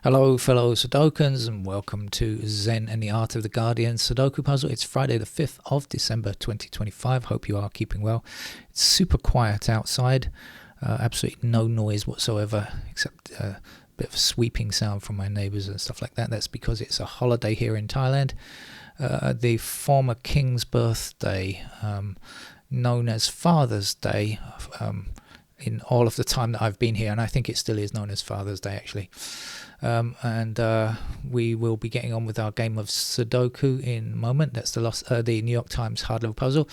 Hello fellow Sudokans and welcome to Zen and the Art of the Guardian Sudoku Puzzle. It's Friday the 5th of December 2025. Hope you are keeping well. It's super quiet outside. Absolutely no noise whatsoever except a bit of a sweeping sound from my neighbours and stuff like that. That's because it's a holiday here in Thailand. The former king's birthday, known as Father's Day, in all of the time that I've been here, and I think it still is known as Father's Day actually. We will be getting on with our game of Sudoku in a moment. That's the New York Times hard level puzzle.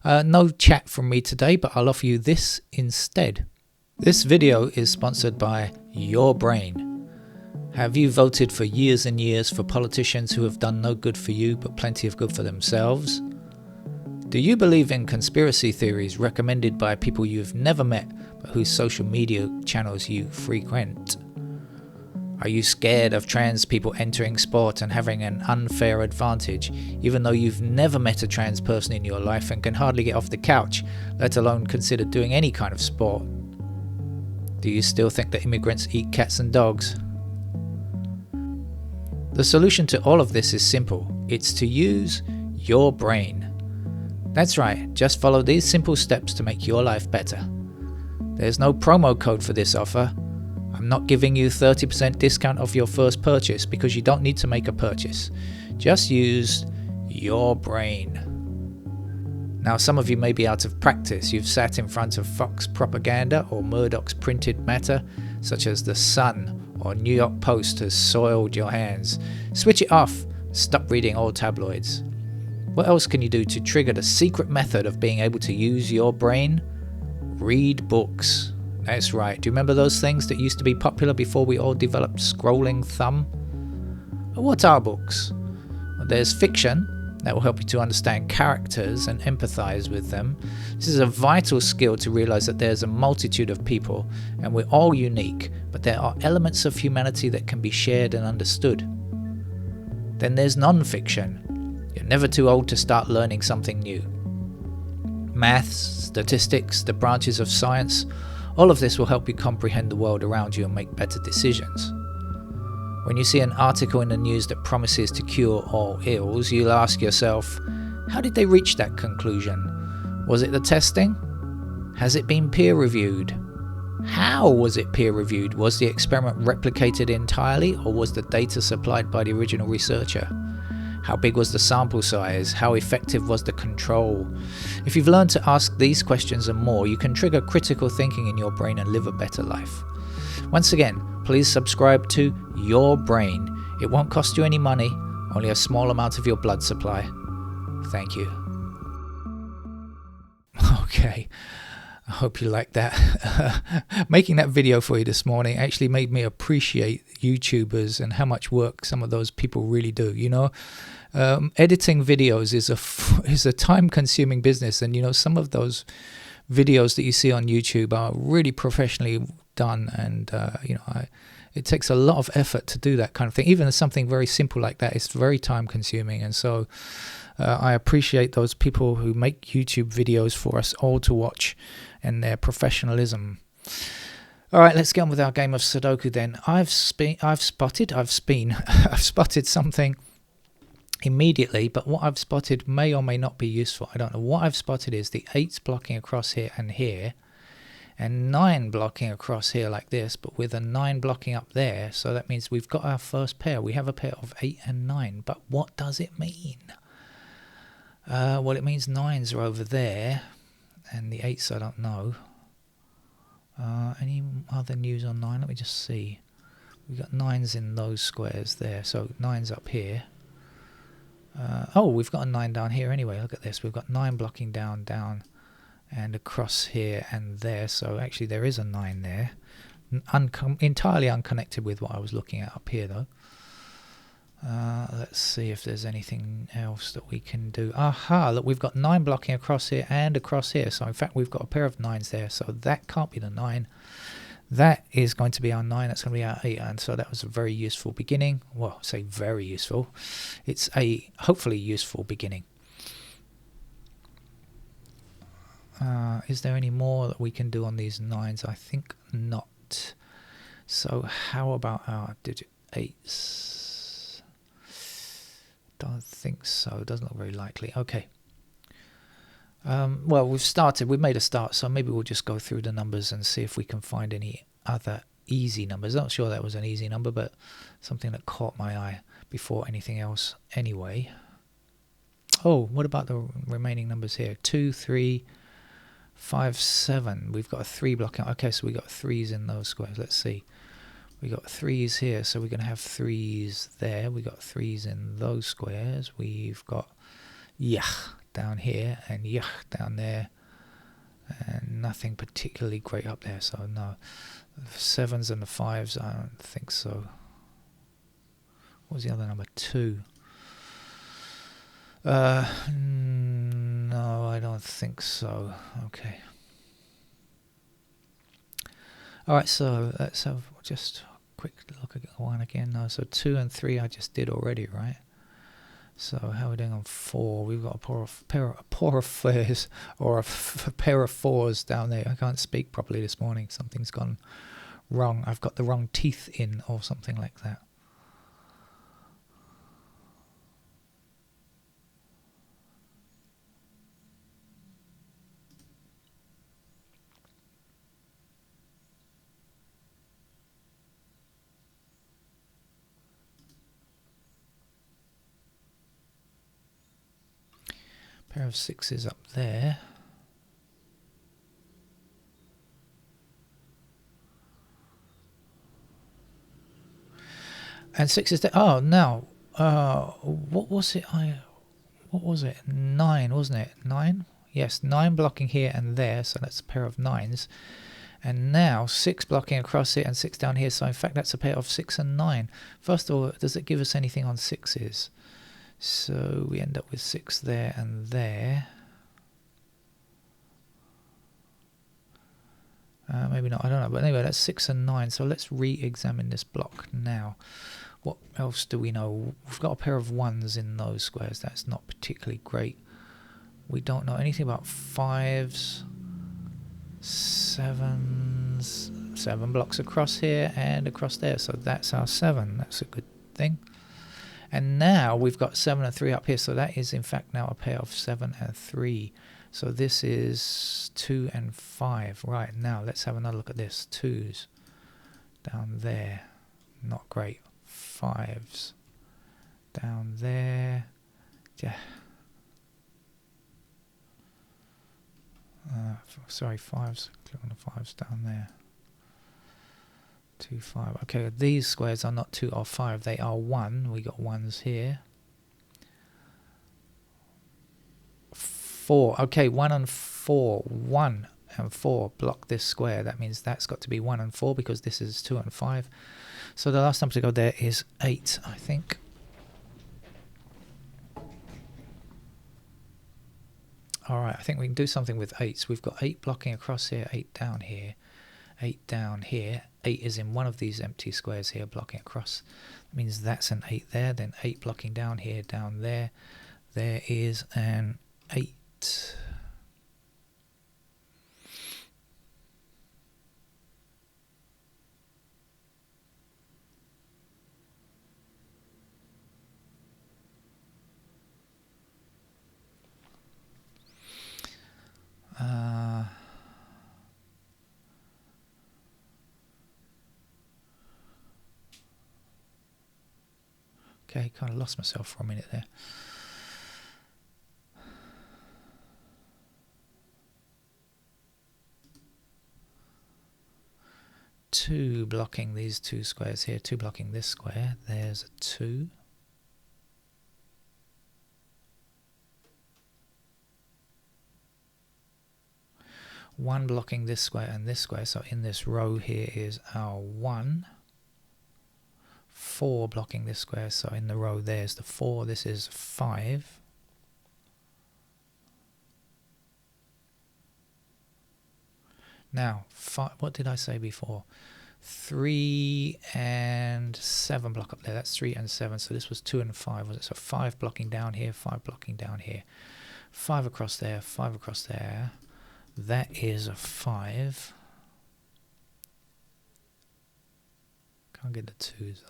No chat from me today, but I'll offer you this instead. This video is sponsored by Your Brain. Have you voted for years and years for politicians who have done no good for you but plenty of good for themselves? Do you believe in conspiracy theories recommended by people you've never met but whose social media channels you frequent? Are you scared of trans people entering sport and having an unfair advantage, even though you've never met a trans person in your life and can hardly get off the couch, let alone consider doing any kind of sport? Do you still think that immigrants eat cats and dogs? The solution to all of this is simple. It's to use your brain. That's right, just follow these simple steps to make your life better. There's no promo code for this offer. I'm not giving you 30% discount off your first purchase because you don't need to make a purchase. Just use your brain. Now, some of you may be out of practice. You've sat in front of Fox propaganda or Murdoch's printed matter, such as The Sun or New York Post, has soiled your hands. Switch it off. Stop reading old tabloids. What else can you do to trigger the secret method of being able to use your brain? Read books. That's right. Do you remember those things that used to be popular before we all developed scrolling thumb? What are books? Well, there's fiction that will help you to understand characters and empathize with them. This is a vital skill to realize that there's a multitude of people and we're all unique, but there are elements of humanity that can be shared and understood. Then there's non-fiction. You're never too old to start learning something new. Maths, statistics, the branches of science, all of this will help you comprehend the world around you and make better decisions. When you see an article in the news that promises to cure all ills, you'll ask yourself, how did they reach that conclusion? Was it the testing? Has it been peer reviewed? How was it peer reviewed? Was the experiment replicated entirely, or was the data supplied by the original researcher? How big was the sample size? How effective was the control? If you've learned to ask these questions and more, you can trigger critical thinking in your brain and live a better life. Once again, please subscribe to Your Brain. It won't cost you any money, only a small amount of your blood supply. Thank you. Okay. I hope you like that. Making that video for you this morning actually made me appreciate YouTubers and how much work some of those people really do. You know, editing videos is a time-consuming business, and you know, some of those videos that you see on YouTube are really professionally done, and it takes a lot of effort to do that kind of thing. Even something very simple like that is very time-consuming, and so I appreciate those people who make YouTube videos for us all to watch and their professionalism. All right, let's get on with our game of Sudoku then. I've spotted something immediately, but what I've spotted may or may not be useful. I don't know. What I've spotted is the 8s blocking across here, and 9 blocking across here like this, but with a 9 blocking up there. So that means we've got our first pair. We have a pair of 8 and 9, but what does it mean? Well, it means 9s are over there, and the 8s I don't know. Any other news on 9? Let me just see. We've got 9s in those squares there, so 9's up here. We've got a 9 down here anyway. Look at this. We've got 9 blocking down, and across here and there. So actually there is a 9 there. Entirely unconnected with what I was looking at up here, though. Let's see if there's anything else that we can do. Aha, look, we've got 9 blocking across here and across here. So in fact, we've got a pair of 9s there. So that can't be the 9. That is going to be our 9. That's going to be our 8. And so that was a very useful beginning. Well, I say very useful. It's a hopefully useful beginning. Is there any more that we can do on these 9s? I think not. So how about our digit 8s. Don't think so. Doesn't look very likely. Okay. Well, we've made a start, so maybe we'll just go through the numbers and see if we can find any other easy numbers. Not sure that was an easy number, but something that caught my eye before anything else anyway. Oh, what about the remaining numbers here? 2, 3, 5, 7. We've got a 3 blocking. Okay, so we got 3s in those squares. Let's see. We got 3s here, so we're going to have 3s there. We got 3s in those squares. We've got down here and down there, and nothing particularly great up there, so no. The 7s and the 5s, I don't think so. What was the other number? 2. No, I don't think so. Okay. Alright, so let's have just a quick look at one again. No, so 2 and 3 I just did already, right? So how are we doing on 4? We've got a pair of 4s, or a pair of 4s down there. I can't speak properly this morning. Something's gone wrong. I've got the wrong teeth in, or something like that. Pair of 6s up there. And 6 is there. Oh, now, what was it? What was it? 9, wasn't it? 9? Yes, 9 blocking here and there, so that's a pair of 9s. And now 6 blocking across it and 6 down here, so in fact that's a pair of 6 and 9. First of all, does it give us anything on 6s? So we end up with 6 there and there. Maybe not, I don't know. But anyway, that's 6 and 9. So let's re-examine this block now. What else do we know? We've got a pair of 1s in those squares. That's not particularly great. We don't know anything about 5s, 7s. 7 blocks across here and across there. So that's our 7. That's a good thing. And now we've got 7 and 3 up here, so that is in fact now a pair of 7 and 3. So this is 2 and 5. Right, now let's have another look at this. 2s down there, not great. 5s down there. Yeah. Sorry, 5s. Click on the 5s down there. 2, 5. Okay, these squares are not 2 or 5, they are 1. We got 1s here. 4. Okay, 1 and 4. 1 and 4 block this square. That means that's got to be 1 and 4 because this is 2 and 5. So the last number to go there is 8, I think. Alright, I think we can do something with 8s. We've got 8 blocking across here, 8 down here, 8 down here. 8 is in one of these empty squares here, blocking across. That means that's an 8 there. Then 8 blocking down here, down there. There is an 8. Okay, kind of lost myself for a minute there. Two blocking these 2 squares here, 2 blocking this square. There's a 2. One blocking this square and this square, so in this row here is our 1. 4 blocking this square, so in the row there's the 4. This is 5. Now, what did I say before? 3 and 7 block up there. That's 3 and 7. So this was 2 and 5, was it? So 5 blocking down here, 5 blocking down here. 5 across there, 5 across there. That is a 5. Can't get the 2s though.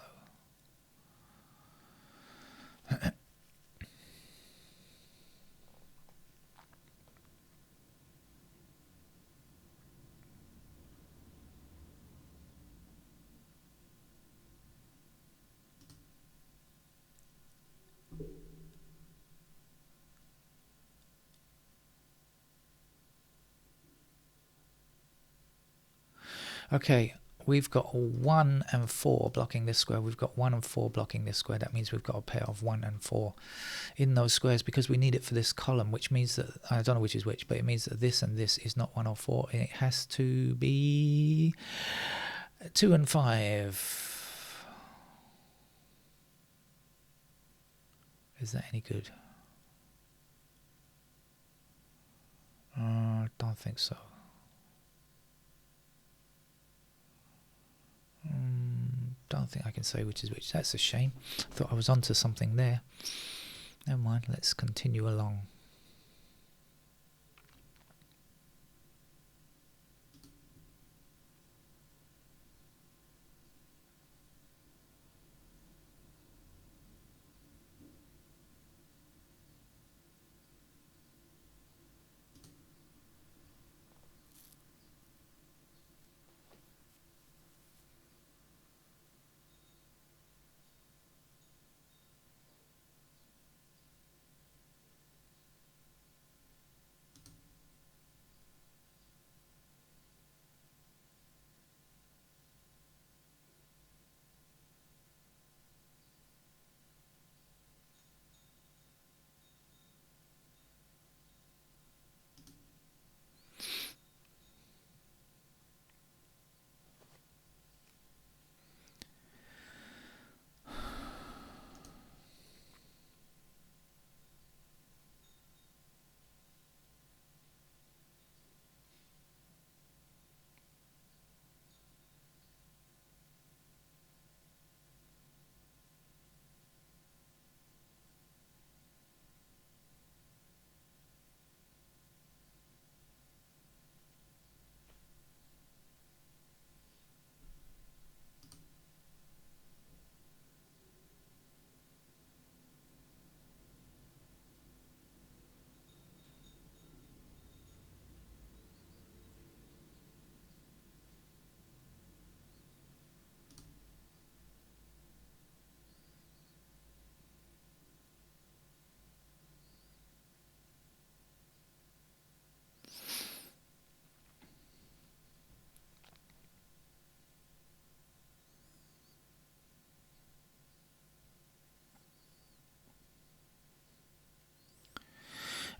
Okay, we've got 1 and 4 blocking this square. We've got 1 and 4 blocking this square. That means we've got a pair of 1 and 4 in those squares because we need it for this column, which means that, I don't know which is which, but it means that this and this is not 1 or 4. It has to be 2 and 5. Is that any good? Don't think so. Don't think I can say which is which. That's a shame. Thought I was onto something there. Never mind, let's continue along.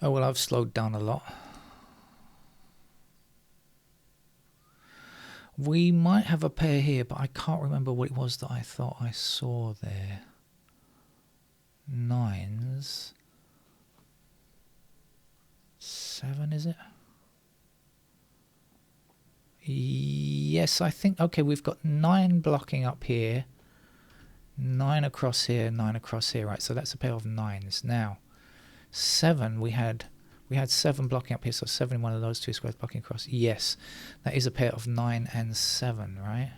Oh, well, I've slowed down a lot. We might have a pair here, but I can't remember what it was that I thought I saw there. 9s. 7, is it? Yes, I think, okay, we've got 9 blocking up here, 9 across here, 9 across here, right? So that's a pair of 9s. Now, 7, we had 7 blocking up here, so 7 in one of those two squares blocking across. Yes, that is a pair of 9 and 7, right?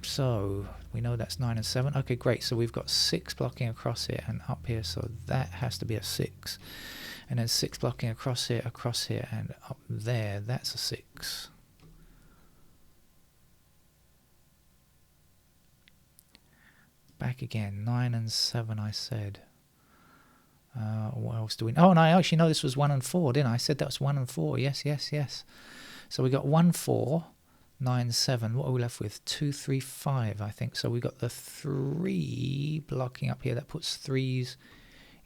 So we know that's 9 and 7. Okay, great. So we've got 6 blocking across here and up here, so that has to be a 6. And then 6 blocking across here, and up there, that's a 6. Back again, 9 and 7 I said. What else do we... Oh, no, I actually know this was 1 and 4, didn't I? I said that was 1 and 4. Yes. So we got 1, 4, 9, 7. What are we left with? 2, 3, 5, I think. So we got the 3 blocking up here. That puts 3s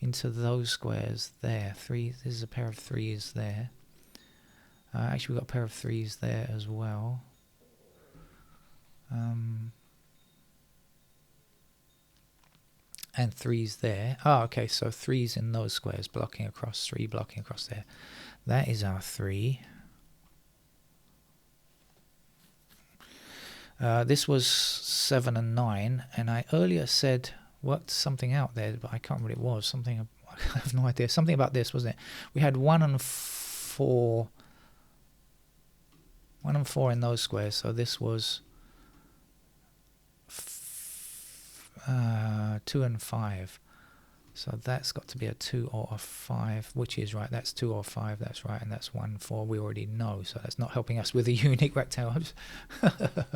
into those squares there. 3. This is a pair of 3s there. Actually, we've got a pair of 3s there as well. And 3s there. Oh, okay, so 3s in those squares, blocking across, 3 blocking across there. That is our 3. This was 7 and 9, and I earlier said, worked something out there, but I can't remember what it was. Something, I have no idea. Something about this, wasn't it? We had 1 and 4. 1 and 4 in those squares, so this was 2 and 5. So that's got to be a 2 or a 5, which is right. That's 2 or 5, that's right, and that's 1, 4. We already know, so that's not helping us with a unique rectangle.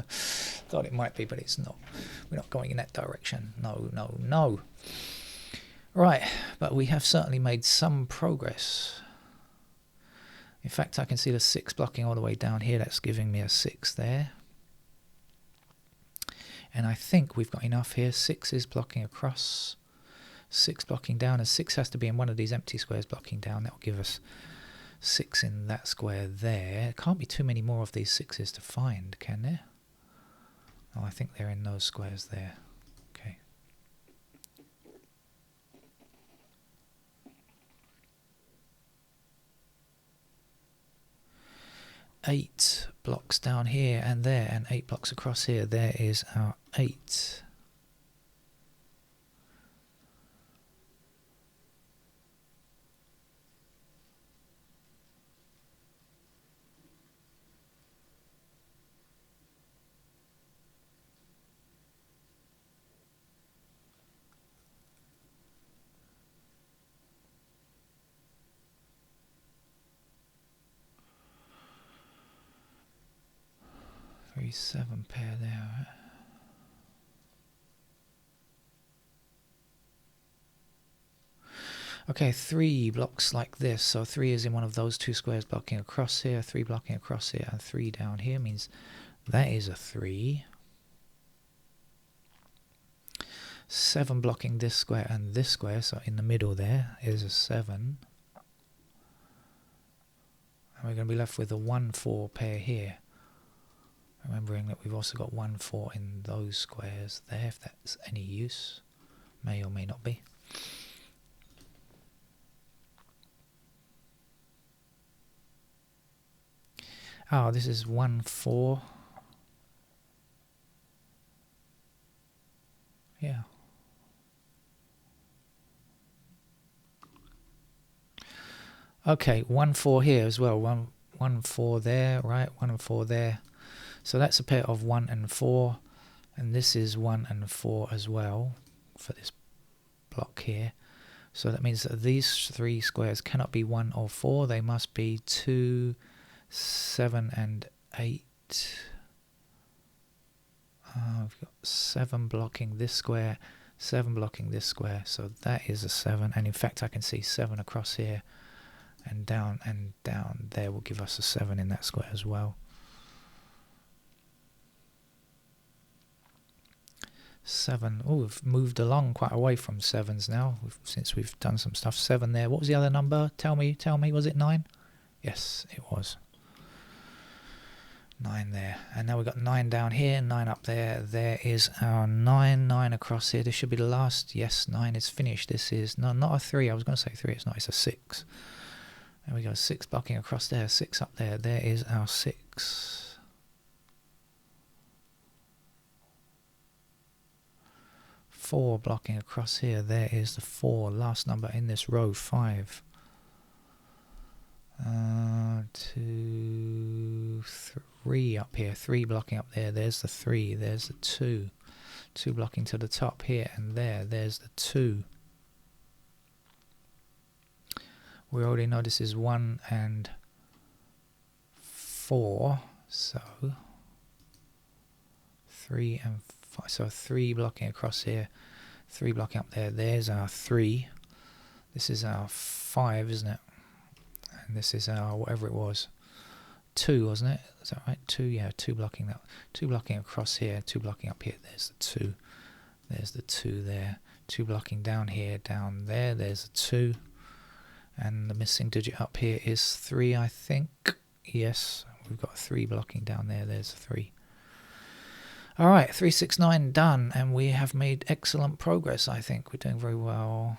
Thought it might be, but it's not. We're not going in that direction. No, no, no. Right, but we have certainly made some progress. In fact, I can see the 6 blocking all the way down here. That's giving me a 6 there. And I think we've got enough here. 6 is blocking across. 6 blocking down, and 6 has to be in one of these empty squares blocking down. That will give us 6 in that square there. Can't be too many more of these 6s to find, can there? Oh, I think they're in those squares there. Okay. Eight blocks down here and there, and 8 blocks across here. There is our 8. 3, 7 pair there. Right? Okay, 3 blocks like this. So 3 is in one of those 2 squares blocking across here, 3 blocking across here, and 3 down here means that is a 3. 7 blocking this square and this square, so in the middle there is a 7. And we're going to be left with a 1, 4 pair here. Remembering that we've also got 1, 4 in those squares there, if that's any use. May or may not be. Oh, this is 1, 4. Yeah. Okay, 1, 4 here as well. 1, 4 there, right? 1 and 4 there. So that's a pair of 1 and 4, and this is 1 and 4 as well for this block here. So that means that these 3 squares cannot be 1 or 4. They must be 2, 7 and 8. We've got 7 blocking this square, 7 blocking this square, so that is a 7. And in fact I can see 7 across here, and down there will give us a 7 in that square as well. 7. Oh, we've moved along quite away from 7s now since we've done some stuff. 7 there. What was the other number? Tell me. Was it 9? Yes, it was. 9 there. And now we've got 9 down here, 9 up there. There is our 9. 9 across here. This should be the last. Yes, 9 is finished. This is not a 3. I was going to say 3. It's not. It's a 6. There we go. 6 blocking across there. 6 up there. There is our 6. 4 blocking across here. There is the 4. Last number in this row. 5. 2, 3 up here. 3 blocking up there. There's the 3. There's the 2. 2 blocking to the top here and there. There's the 2. We already know this is 1 and 4. So 3 and 5. So 3 blocking across here. 3 blocking up there. There's our 3. This is our 5, isn't it? And this is our whatever it was. 2, wasn't it? Is that right? 2, yeah, 2 blocking that. 2 blocking across here, 2 blocking up here. There's the 2. There's the 2 there. 2 blocking down here, down there. There's a 2. And the missing digit up here is 3, I think. Yes, we've got 3 blocking down there. There's 3. All right, 3, 6, 9 done, and we have made excellent progress. I think we're doing very well.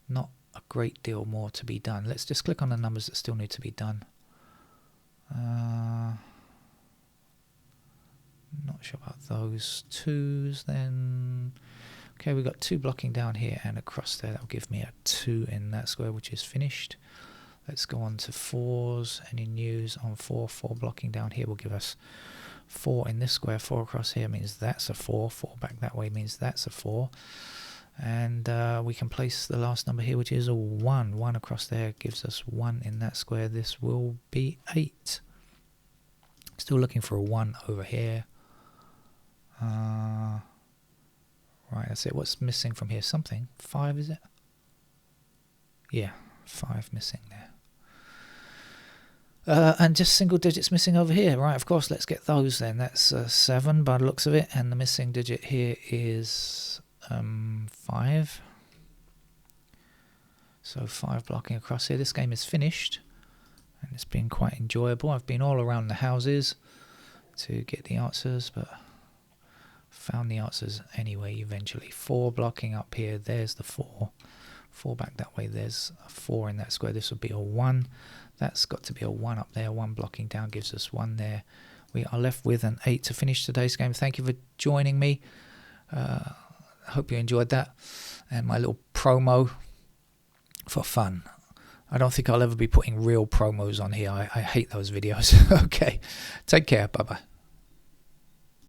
Not a great deal more to be done. Let's just click on the numbers that still need to be done. Not sure about those 2s then. Okay, we've got 2 blocking down here and across there. That'll give me a 2 in that square, which is finished. Let's go on to 4s. Any news on 4? 4 blocking down here will give us 4 in this square, 4 across here means that's a 4. 4 back that way means that's a 4. And we can place the last number here, which is a 1. 1 across there gives us 1 in that square. This will be 8. Still looking for a 1 over here. Right, that's it. What's missing from here? Something. 5, is it? Yeah, 5 missing there. And just single digits missing over here. Right, of course, let's get those then. That's 7 by the looks of it. And the missing digit here is 5. So 5 blocking across here. This game is finished. And it's been quite enjoyable. I've been all around the houses to get the answers, but found the answers anyway eventually. 4 blocking up here. There's the 4. 4 back that way. There's a 4 in that square. This would be a 1. That's got to be a 1 up there. 1 blocking down gives us 1 there. We are left with an 8 to finish today's game. Thank you for joining me. I hope you enjoyed that. And my little promo for fun. I don't think I'll ever be putting real promos on here. I hate those videos. Okay. Take care. Bye-bye.